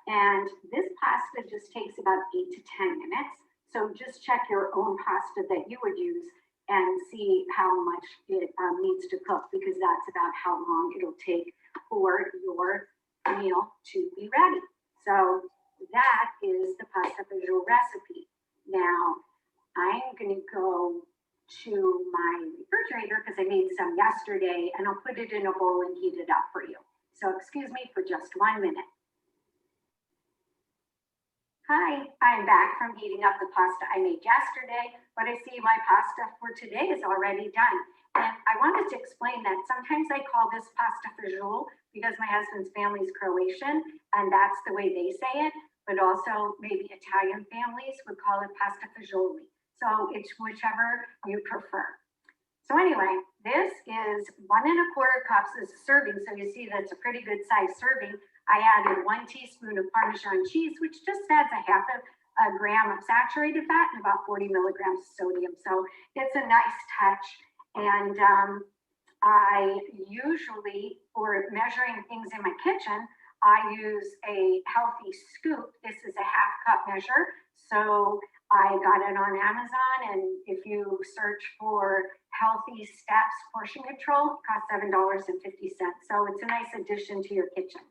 And this pasta just takes about 8 to 10 minutes. So just check your own pasta that you would use and see how much it needs to cook, because that's about how long it'll take for your meal to be ready. So that is the pasta fagioli recipe. Now I'm going to go to my refrigerator because I made some yesterday, and I'll put it in a bowl and heat it up for you. So excuse me for just 1 minute. Hi, I'm back from heating up the pasta I made yesterday, but I see my pasta for today is already done. And I wanted to explain that sometimes I call this pasta fagioli because my husband's family is Croatian, and that's the way they say it, but also maybe Italian families would call it pasta fagioli. So it's whichever you prefer. So anyway, this is 1 1/4 cups as a serving. So you see that's a pretty good size serving. I added 1 teaspoon of Parmesan cheese, which just adds a half a gram of saturated fat and about 40 milligrams of sodium. So it's a nice touch. And I usually, for measuring things in my kitchen, I use a healthy scoop. This is a 1/2 cup measure. So I got it on Amazon, and if you search for Healthy Steps portion control, it costs $7.50. So it's a nice addition to your kitchen.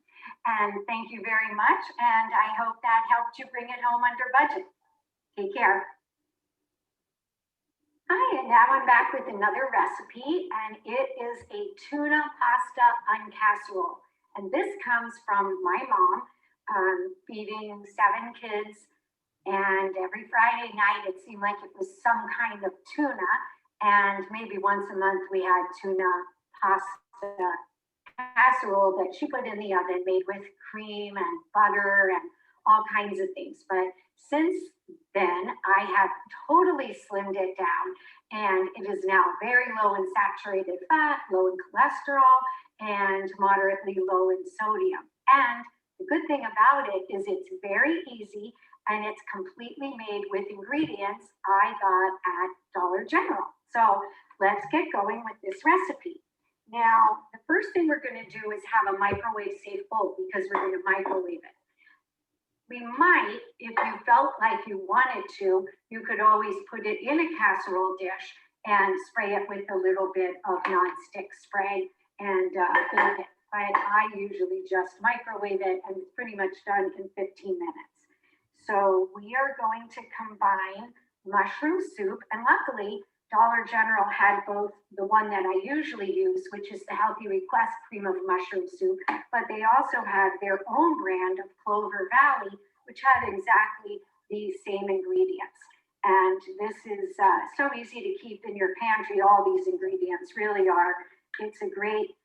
And thank you very much. And I hope that helped you bring it home under budget. Take care. Hi, and now I'm back with another recipe, and it is a tuna pasta casserole. And this comes from my mom feeding 7 kids. And every Friday night, it seemed like it was some kind of tuna. And maybe once a month, we had tuna pasta casserole that she put in the oven, made with cream and butter and all kinds of things. But since then, I have totally slimmed it down, and it is now very low in saturated fat, low in cholesterol, and moderately low in sodium. And the good thing about it is it's very easy, and it's completely made with ingredients I got at Dollar General. So let's get going with this recipe. Now, the first thing we're going to do is have a microwave safe bowl, because we're going to microwave it. We might, if you felt like you wanted to, you could always put it in a casserole dish and spray it with a little bit of nonstick spray and bake it. But I usually just microwave it, and it's pretty much done in 15 minutes. So we are going to combine mushroom soup, and luckily Dollar General had both the one that I usually use, which is the Healthy Request cream of mushroom soup, but they also had their own brand of Clover Valley, which had exactly the same ingredients. And this is so easy to keep in your pantry. All these ingredients really are. It's a great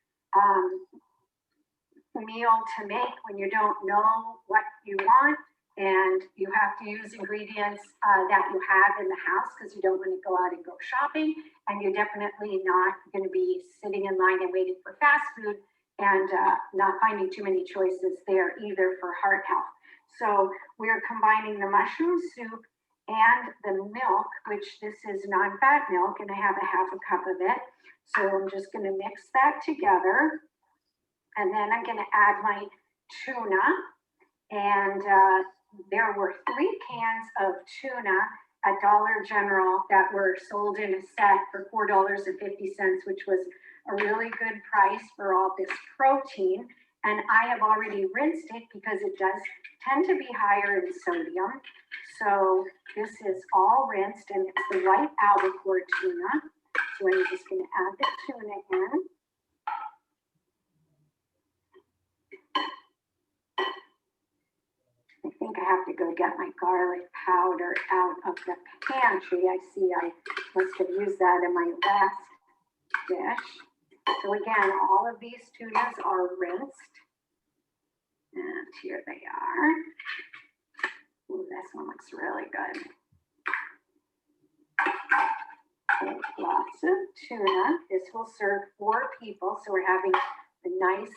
meal to make when you don't know what you want, and you have to use ingredients that you have in the house, because you don't want to go out and go shopping, and you're definitely not going to be sitting in line and waiting for fast food and not finding too many choices there either for heart health. So we're combining the mushroom soup and the milk, which this is non-fat milk, and I have a 1/2 cup of it. So I'm just going to mix that together, and then I'm going to add my tuna. And there were 3 cans of tuna at Dollar General that were sold in a set for $4.50, which was a really good price for all this protein. And I have already rinsed it because it does tend to be higher in sodium. So this is all rinsed, and it's the white albacore tuna. So I'm just going to add the tuna in. I think I have to go get my garlic powder out of the pantry. I see I must have used that in my last dish. So again, all of these tunas are rinsed. And here they are. Ooh, this one looks really good. Okay, lots of tuna. This will serve 4 people. So we're having a nice,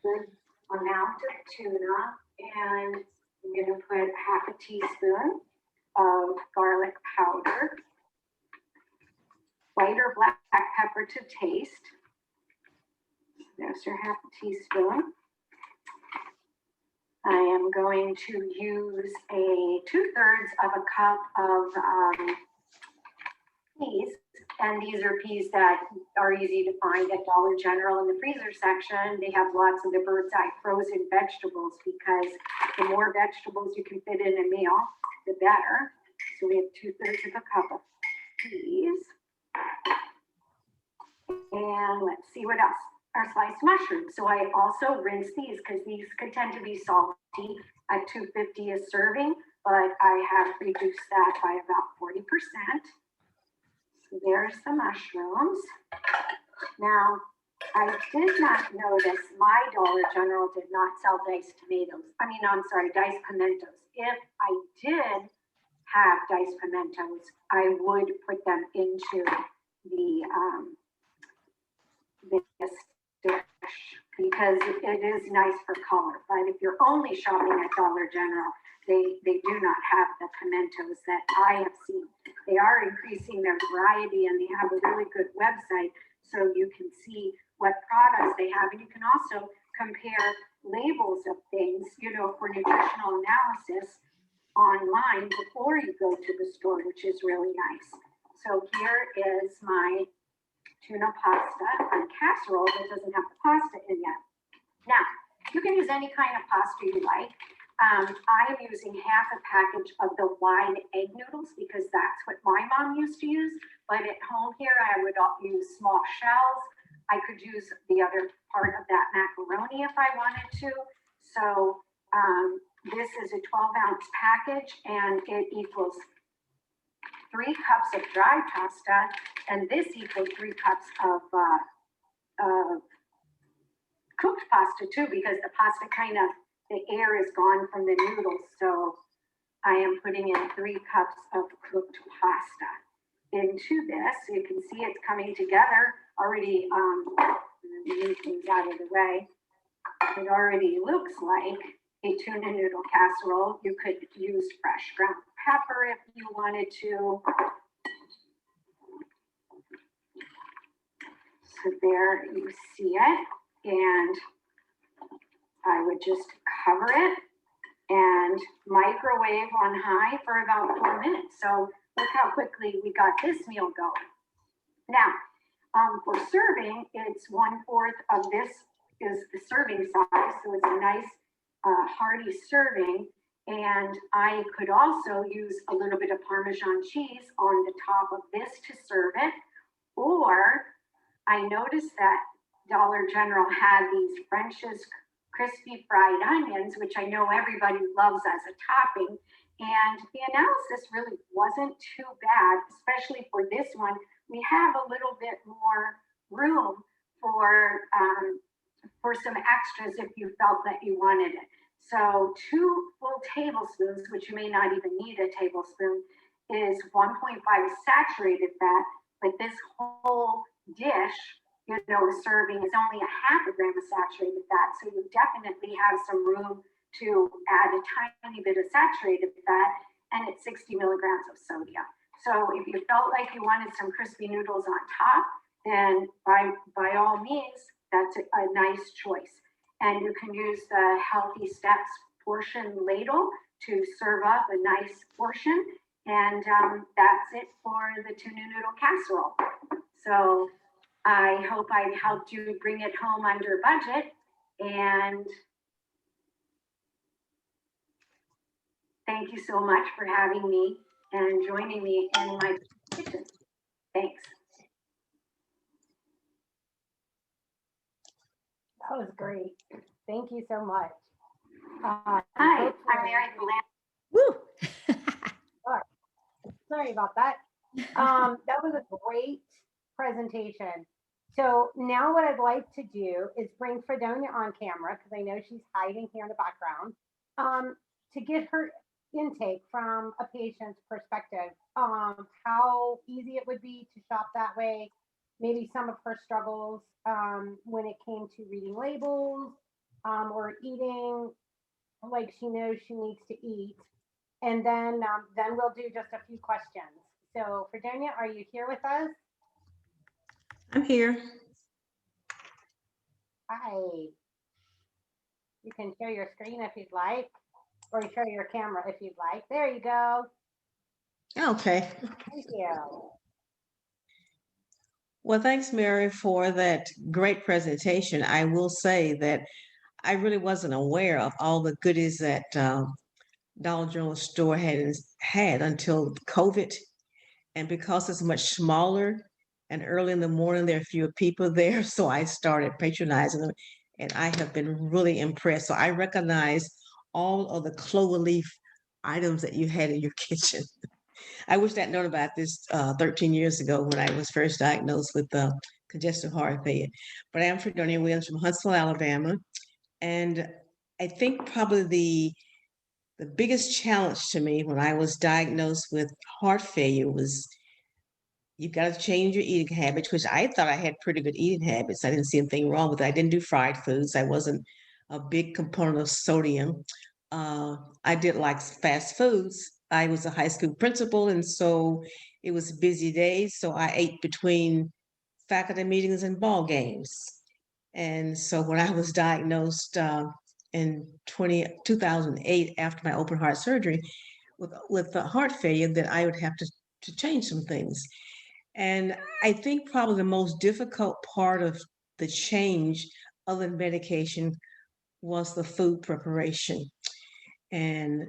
good amount of tuna. And I'm going to put half a teaspoon of garlic powder, white or black pepper to taste. There's your half a teaspoon. I am going to use a 2/3 of a cup of peas. And these are peas that are easy to find at Dollar General in the freezer section. They have lots of the bird's eye frozen vegetables because the more vegetables you can fit in a meal, the better. So we have 2/3 of a cup of peas. And let's see what else. Our sliced mushrooms. So I also rinse these because these could tend to be salty at $2.50 a serving, but I have reduced that by about 40%. So there's the mushrooms. Now, I did not notice my Dollar General did not sell diced tomatoes. Diced pimentos. If I did have diced pimentos, I would put them into this dish because it is nice for color. But if you're only shopping at Dollar General, they do not have the pimentos that I have seen. They are increasing their variety, and they have a really good website so you can see what products they have. And you can also compare labels of things, for nutritional analysis online before you go to the store, which is really nice. So here is my tuna pasta on casserole that doesn't have the pasta in yet. Now, you can use any kind of pasta you like. I am using half a package of the wide egg noodles because that's what my mom used to use. But at home here, I would use small shells. I could use the other part of that macaroni if I wanted to. So this is a 12-ounce package, and it equals 3 cups of dry pasta, and this equals 3 cups of cooked pasta too, because the pasta the air is gone from the noodles. So I am putting in 3 cups of cooked pasta into this. You can see it's coming together already. Move things out of the way. It already looks like a tuna noodle casserole. You could use fresh ground pepper if you wanted to. So there you see it, and I would just cover it and microwave on high for about 4 minutes. So look how quickly we got this meal going. Now, for serving, it's 1/4 of this is the serving size, so it's a nice hearty serving. And I could also use a little bit of Parmesan cheese on the top of this to serve it. Or I noticed that Dollar General had these French's crispy fried onions, which I know everybody loves as a topping. And the analysis really wasn't too bad, especially for this one. We have a little bit more room for some extras if you felt that you wanted it. So 2 full tablespoons, which you may not even need a tablespoon, is 1.5 saturated fat. But this whole dish, serving is only a half a gram of saturated fat. So you definitely have some room to add a tiny bit of saturated fat, and it's 60 milligrams of sodium. So if you felt like you wanted some crispy noodles on top, then by all means, that's a nice choice. And you can use the Healthy Steps portion ladle to serve up a nice portion. And that's it for the tuna noodle casserole. So I hope I helped you bring it home under budget. And thank you so much for having me and joining me in my kitchen. Thanks. That was great. Thank you so much. Hi, I'm Mary Felando. Woo! Sorry about that. That was a great presentation. So now what I'd like to do is bring Fredonia on camera, because I know she's hiding here in the background, to get her intake from a patient's perspective, how easy it would be to shop that way, maybe some of her struggles when it came to reading labels or eating like she knows she needs to eat. And then we'll do just a few questions. So Fredonia, are you here with us? I'm here. Hi. You can share your screen if you'd like, or share your camera if you'd like. There you go. Okay. Thank you. Well, thanks, Mary, for that great presentation. I will say that I really wasn't aware of all the goodies that Dollar General store had until COVID. And because it's much smaller and early in the morning, there are fewer people there. So I started patronizing them, and I have been really impressed. So I recognize all of the clover leaf items that you had in your kitchen. I wish I'd known about this 13 years ago when I was first diagnosed with congestive heart failure. But I am Fredonia Williams from Huntsville, Alabama. And I think probably the biggest challenge to me when I was diagnosed with heart failure was you got to change your eating habits, which I thought I had pretty good eating habits. I didn't see anything wrong with it. I didn't do fried foods. I wasn't a big component of sodium. I did like fast foods. I was a high school principal, and so it was busy days. So I ate between faculty meetings and ball games. And so when I was diagnosed in 2008 after my open heart surgery with the heart failure, that I would have to change some things. And I think probably the most difficult part of the change, other than medication, was the food preparation. And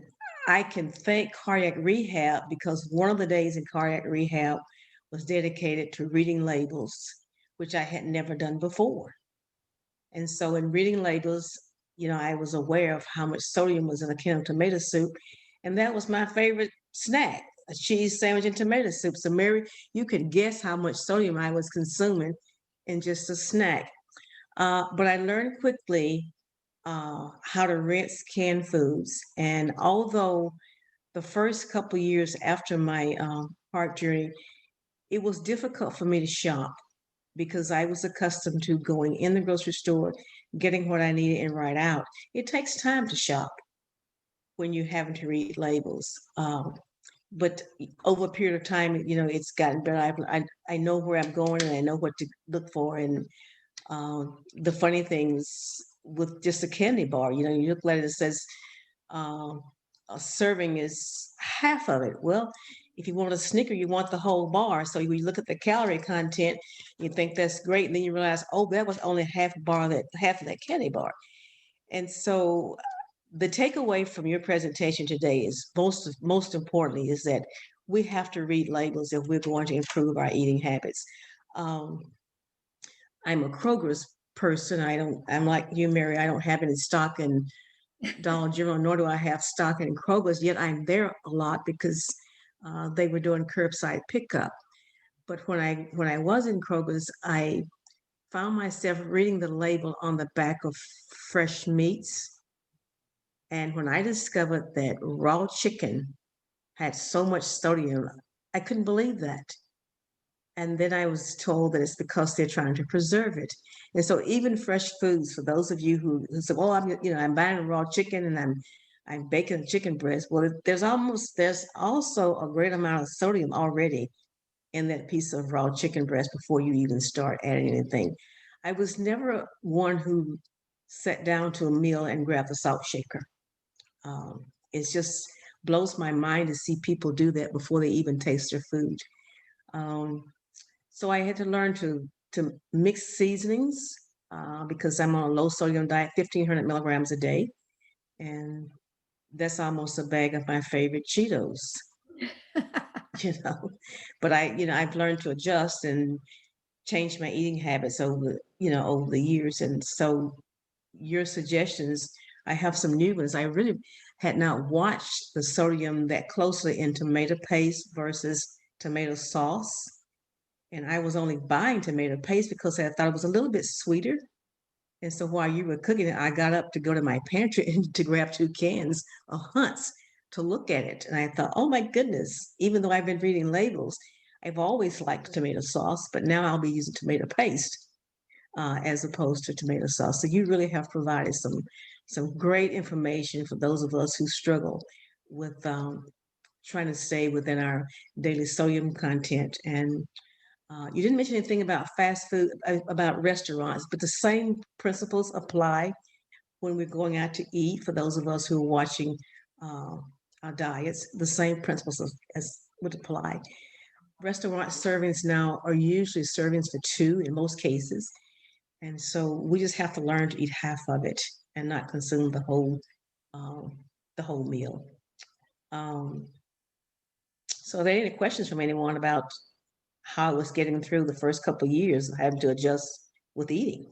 I can thank cardiac rehab because one of the days in cardiac rehab was dedicated to reading labels, which I had never done before. And so in reading labels, I was aware of how much sodium was in a can of tomato soup. And that was my favorite snack, a cheese sandwich and tomato soup. So Mary, you could guess how much sodium I was consuming in just a snack. But I learned quickly how to rinse canned foods. And although the first couple years after my heart journey, it was difficult for me to shop because I was accustomed to going in the grocery store, getting what I needed and right out. It takes time to shop when you're having to read labels. But over a period of time, it's gotten better. I know where I'm going and I know what to look for. And the funny things with just a candy bar, you look at it, it says a serving is half of it. Well, if you want a Snicker, you want the whole bar. So you look at the calorie content, you think that's great, and then you realize, oh, that was only half of that candy bar. And so the takeaway from your presentation today is most importantly is that we have to read labels if we're going to improve our eating habits. I'm a Kroger's person. I'm like you, Mary. I don't have any stock in Dollar General, nor do I have stock in Kroger's. Yet I'm there a lot because they were doing curbside pickup. But when I was in Kroger's, I found myself reading the label on the back of fresh meats. And when I discovered that raw chicken had so much sodium, I couldn't believe that. And then I was told that it's because they're trying to preserve it. And so even fresh foods, for those of you who say, "Oh, I'm buying raw chicken and I'm baking chicken breast." Well, there's also a great amount of sodium already in that piece of raw chicken breast before you even start adding anything. I was never one who sat down to a meal and grabbed a salt shaker. It just blows my mind to see people do that before they even taste their food. So I had to learn to mix seasonings because I'm on a low sodium diet, 1,500 milligrams a day. And that's almost a bag of my favorite Cheetos, you know. But I've learned to adjust and change my eating habits over the years. And so your suggestions, I have some new ones. I really had not watched the sodium that closely in tomato paste versus tomato sauce. And I was only buying tomato paste because I thought it was a little bit sweeter. And so while you were cooking it, I got up to go to my pantry and to grab 2 cans of Hunt's to look at it. And I thought, oh my goodness, even though I've been reading labels, I've always liked tomato sauce, but now I'll be using tomato paste as opposed to tomato sauce. So you really have provided some great information for those of us who struggle with trying to stay within our daily sodium content. And you didn't mention anything about fast food, about restaurants, but the same principles apply when we're going out to eat. For those of us who are watching our diets, the same principles as would apply. Restaurant servings now are usually servings for two in most cases. And so we just have to learn to eat half of it and not consume the whole meal. So are there any questions from anyone about how I was getting through the first couple of years of having to adjust with eating?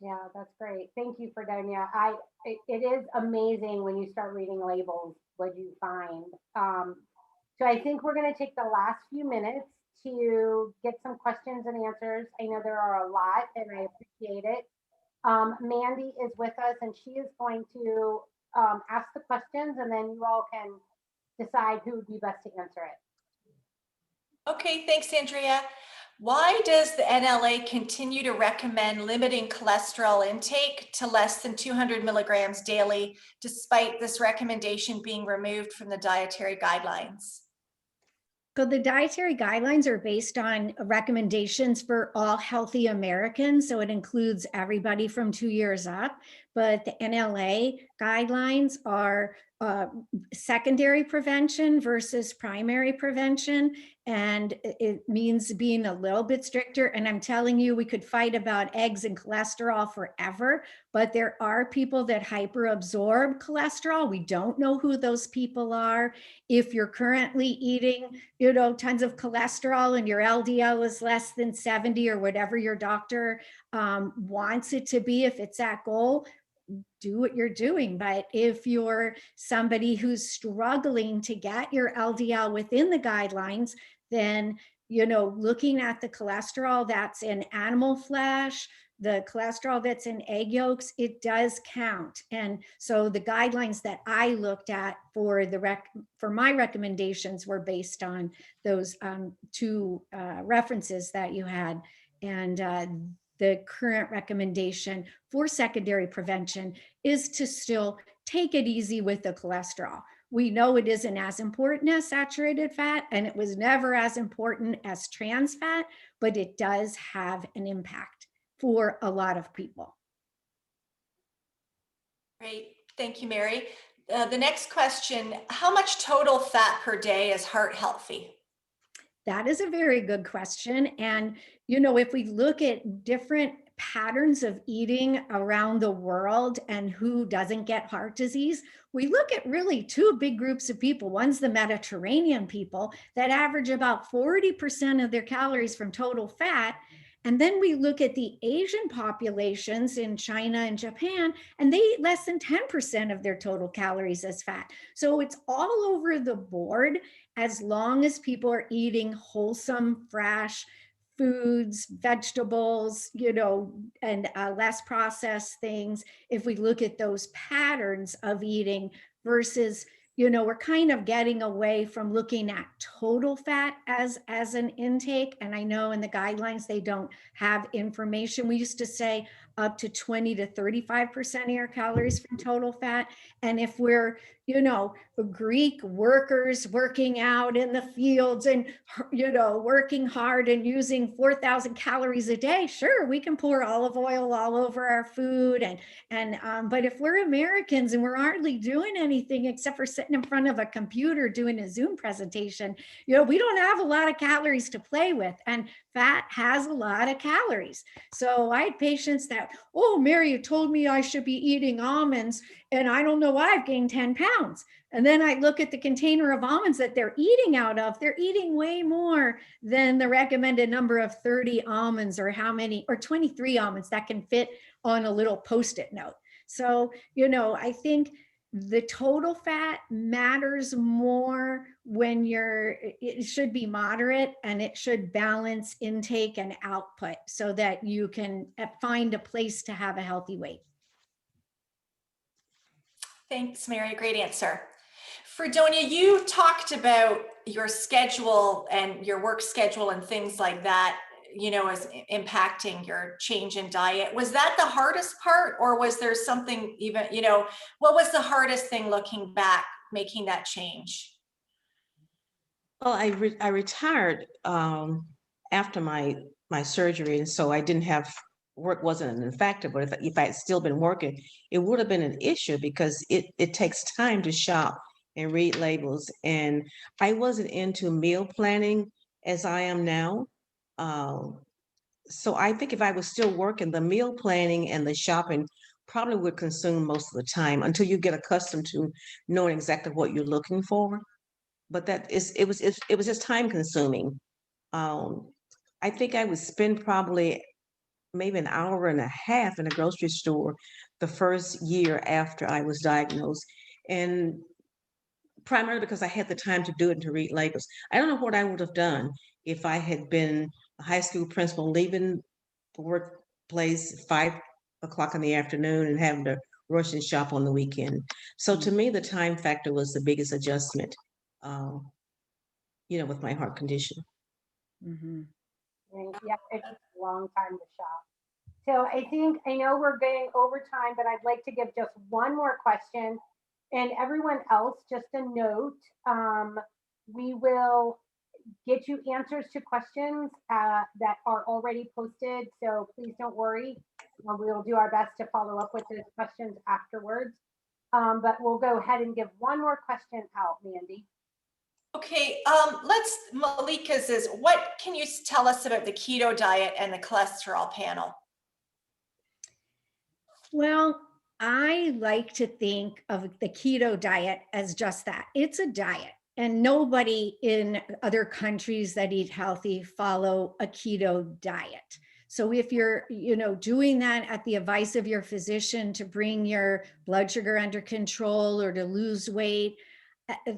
Yeah, that's great. Thank you, Fredonia. It is amazing when you start reading labels what you find. So I think we're going to take the last few minutes to get some questions and answers. I know there are a lot, and I appreciate it. Mandy is with us, and she is going to ask the questions, and then you all can decide who would be best to answer it. Okay, thanks, Andrea. Why does the NLA continue to recommend limiting cholesterol intake to less than 200 milligrams daily, despite this recommendation being removed from the dietary guidelines? So the dietary guidelines are based on recommendations for all healthy Americans. So it includes everybody from 2 years up, but the NLA guidelines are secondary prevention versus primary prevention. And it means being a little bit stricter. And I'm telling you, we could fight about eggs and cholesterol forever, but there are people that hyperabsorb cholesterol. We don't know who those people are. If you're currently eating, tons of cholesterol and your LDL is less than 70 or whatever your doctor wants it to be, if it's that goal, do what you're doing. But if you're somebody who's struggling to get your LDL within the guidelines, then, looking at the cholesterol that's in animal flesh, the cholesterol that's in egg yolks, it does count. And so the guidelines that I looked at for my recommendations were based on those two references that you had. And the current recommendation for secondary prevention is to still take it easy with the cholesterol. We know it isn't as important as saturated fat, and it was never as important as trans fat, but it does have an impact for a lot of people. Great, thank you, Mary. The next question, how much total fat per day is heart healthy? That is a very good question. And, if we look at different patterns of eating around the world and who doesn't get heart disease, we look at really two big groups of people. One's the Mediterranean people that average about 40% of their calories from total fat. And then we look at the Asian populations in China and Japan, and they eat less than 10% of their total calories as fat. So it's all over the board, as long as people are eating wholesome, fresh foods, vegetables, and less processed things. If we look at those patterns of eating versus, we're kind of getting away from looking at total fat as an intake. And I know in the guidelines, they don't have information. We used to say up to 20 to 35% of your calories from total fat. And if we're, you know, Greek workers working out in the fields and, you know, working hard and using 4,000 calories a day, sure, we can pour olive oil all over our food. But if we're Americans and we're hardly doing anything except for sitting in front of a computer doing a Zoom presentation, you know, we don't have a lot of calories to play with, and fat has a lot of calories. So I had patients that, oh, Mary, you told me I should be eating almonds, and I don't know why I've gained 10 pounds. And then I look at the container of almonds that they're eating out of, they're eating way more than the recommended number of 30 almonds or 23 almonds that can fit on a little Post-it note. So, you know, I think the total fat matters more when it should be moderate, and it should balance intake and output so that you can find a place to have a healthy weight. Thanks, Mary. Great answer. Fredonia, you talked about your schedule and your work schedule and things like that, you know, as impacting your change in diet. Was that the hardest part, or was there something even, you know, what was the hardest thing looking back, making that change? Well, I retired after my surgery, and so I didn't have work wasn't an factor. But if I had still been working, it would have been an issue because it takes time to shop and read labels, and I wasn't into meal planning as I am now. So I think if I was still working, the meal planning and the shopping probably would consume most of the time until you get accustomed to knowing exactly what you're looking for. But it was just time consuming. Um, I think I would spend probably maybe an hour and a half in a grocery store the first year after I was diagnosed, and primarily because I had the time to do it and to read labels. I don't know what I would have done if I had been a high school principal leaving the workplace at 5 o'clock in the afternoon and having to rush and shop on the weekend. So to me, the time factor was the biggest adjustment, um, you know, with my heart condition. Mm-hmm. And yeah, it takes a long time to shop. So I know we're getting over time, but I'd like to give just one more question. And everyone else, just a note, we will get you answers to questions that are already posted. So please don't worry. We'll do our best to follow up with those questions afterwards. But we'll go ahead and give one more question out, Mandy. Okay, Malika's is, what can you tell us about the keto diet and the cholesterol panel? Well, I like to think of the keto diet as just that. It's a diet, and nobody in other countries that eat healthy follow a keto diet. So if you're, you know, doing that at the advice of your physician to bring your blood sugar under control or to lose weight,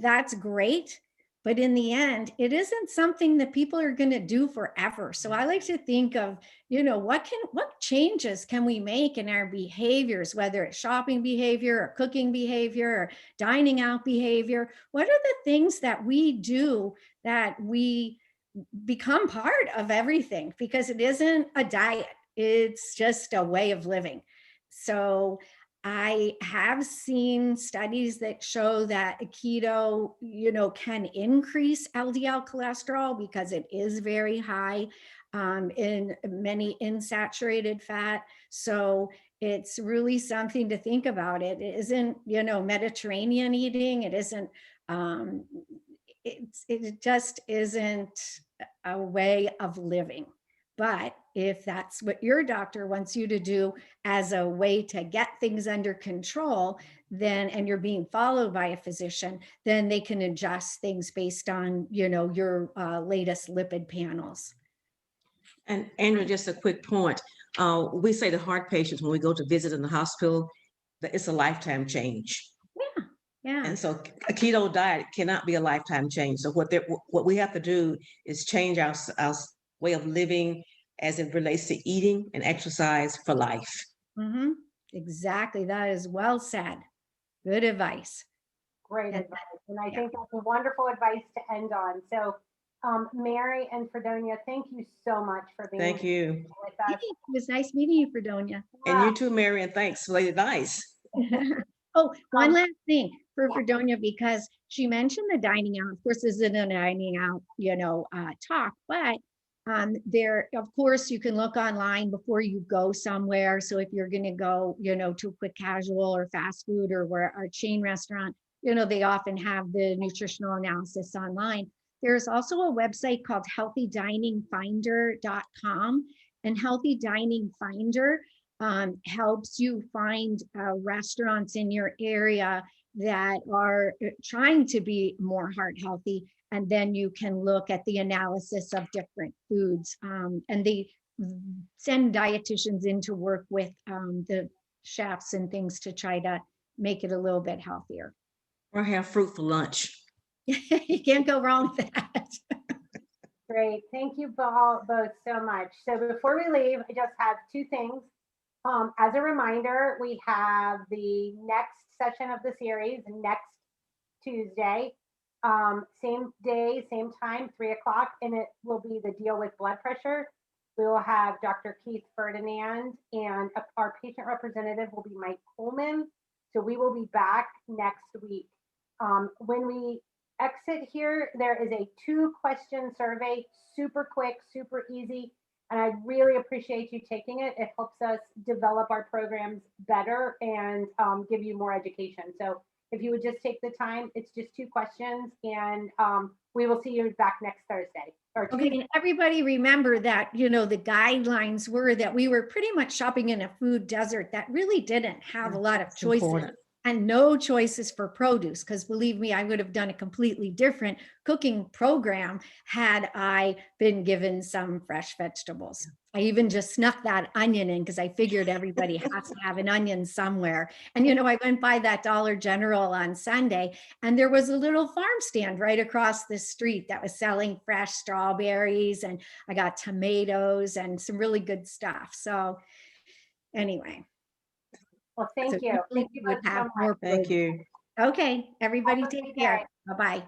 that's great. But in the end, it isn't something that people are going to do forever. So I like to think of, you know, what changes can we make in our behaviors, whether it's shopping behavior or cooking behavior or dining out behavior? What are the things that we do that we become part of everything? Because it isn't a diet, it's just a way of living. So I have seen studies that show that keto, you know, can increase LDL cholesterol because it is very high in many insaturated fat. So it's really something to think about. It isn't, you know, Mediterranean eating. It isn't, it just isn't a way of living. But if that's what your doctor wants you to do as a way to get things under control, then, and you're being followed by a physician, then they can adjust things based on, you know, your latest lipid panels. And Andrea, just a quick point. We say to heart patients when we go to visit in the hospital that it's a lifetime change. Yeah, yeah. And so a keto diet cannot be a lifetime change. So what we have to do is change our way of living as it relates to eating and exercise for life. Mm-hmm. Exactly. That is well said. Good advice. Great advice. And I think that's a wonderful advice to end on. So Mary and Fredonia, thank you so much for being Thank you. with Hey, us. it was nice meeting you, Fredonia. And you too, Mary, and thanks for the advice. Oh, one Um, last thing for yeah. Fredonia, because she mentioned the dining out. Of course, this isn't a dining out, talk, but there, of course, you can look online before you go somewhere. So if you're going to go, to a quick casual or fast food or where our chain restaurant, they often have the nutritional analysis online. There's also a website called healthydiningfinder.com, and Healthy Dining Finder helps you find restaurants in your area that are trying to be more heart healthy. And then you can look at the analysis of different foods. And they send dietitians in to work with the chefs and things to try to make it a little bit healthier. Or have fruit for lunch. You can't go wrong with that. Great. Thank you both so much. So before we leave, I just have two things. As a reminder, we have the next session of the series next Tuesday. Same day, same time, 3 o'clock, and it will be the deal with blood pressure. We will have Dr. Keith Ferdinand, and our patient representative will be Mike Coleman. So we will be back next week. When we exit here, there is a 2-question survey, super quick, super easy. And I really appreciate you taking it. It helps us develop our programs better and give you more education. So if you would just take the time, it's just 2 questions, and we will see you back next Thursday. Okay, and everybody remember that, the guidelines were that we were pretty much shopping in a food desert that really didn't have a lot of It's choices. important. And no choices for produce, because believe me, I would have done a completely different cooking program had I been given some fresh vegetables. I even just snuck that onion in because I figured everybody has to have an onion somewhere. And, I went by that Dollar General on Sunday, and there was a little farm stand right across the street that was selling fresh strawberries, and I got tomatoes and some really good stuff. So anyway. Well, thank So you. Thank we you would both so have much. more Thank protein. you. Okay, everybody Have a take good care. day. Bye-bye.